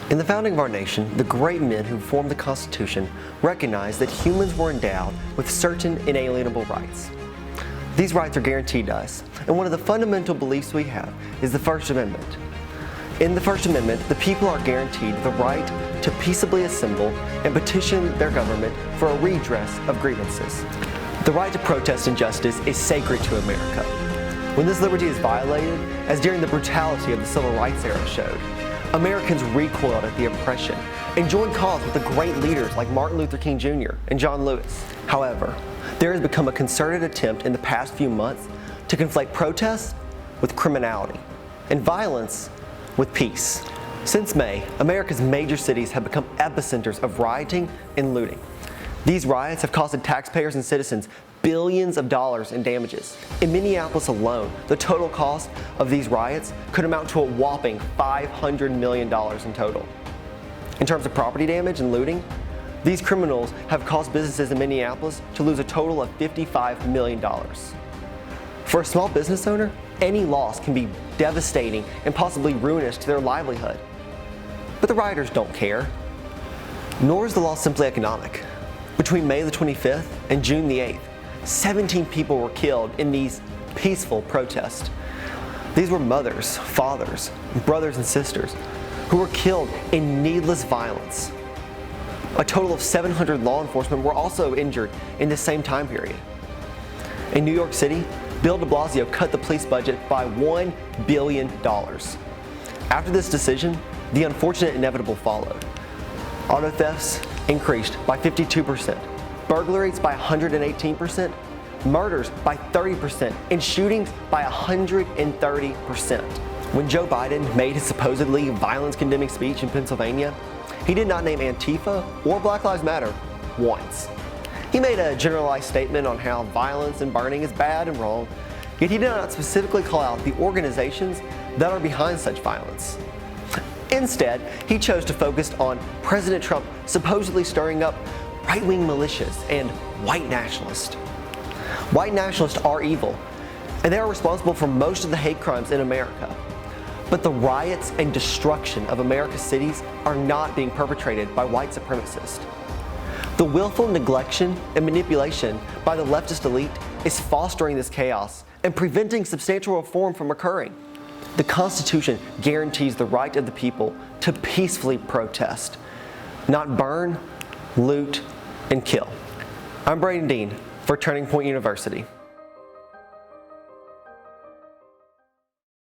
In the founding of our nation, the great men who formed the Constitution recognized that humans were endowed with certain inalienable rights. These rights are guaranteed to us, and one of the fundamental beliefs we have is the First Amendment. In the First Amendment, the people are guaranteed the right to peaceably assemble and petition their government for a redress of grievances. The right to protest injustice is sacred to America. When this liberty is violated, as during the brutality of the Civil Rights era showed, Americans recoiled at the oppression and joined cause with the great leaders like Martin Luther King Jr. and John Lewis. However, there has become a concerted attempt in the past few months to conflate protest with criminality and violence with peace. Since May, America's major cities have become epicenters of rioting and looting. These riots have costed taxpayers and citizens billions of dollars in damages. In Minneapolis alone, the total cost of these riots could amount to a whopping $500 million in total. In terms of property damage and looting, these criminals have caused businesses in Minneapolis to lose a total of $55 million. For a small business owner, any loss can be devastating and possibly ruinous to their livelihood. But the rioters don't care. Nor is the loss simply economic. Between May the 25th and June the 8th, 17 people were killed in these peaceful protests. These were mothers, fathers, brothers, and sisters who were killed in needless violence. A total of 700 law enforcement were also injured in the same time period. In New York City, Bill de Blasio cut the police budget by $1 billion. After this decision, the unfortunate inevitable followed. Auto thefts increased by 52%, burglaries by 118%, murders by 30%, and shootings by 130%. When Joe Biden made his supposedly violence-condemning speech in Pennsylvania, he did not name Antifa or Black Lives Matter once. He made a generalized statement on how violence and burning is bad and wrong, yet he did not specifically call out the organizations that are behind such violence. Instead, he chose to focus on President Trump supposedly stirring up right-wing militias and white nationalists. White nationalists are evil, and they are responsible for most of the hate crimes in America. But the riots and destruction of America's cities are not being perpetrated by white supremacists. The willful neglection and manipulation by the leftist elite is fostering this chaos and preventing substantial reform from occurring. The Constitution guarantees the right of the people to peacefully protest, not burn, loot, and kill. I'm Brayden for Turning Point University.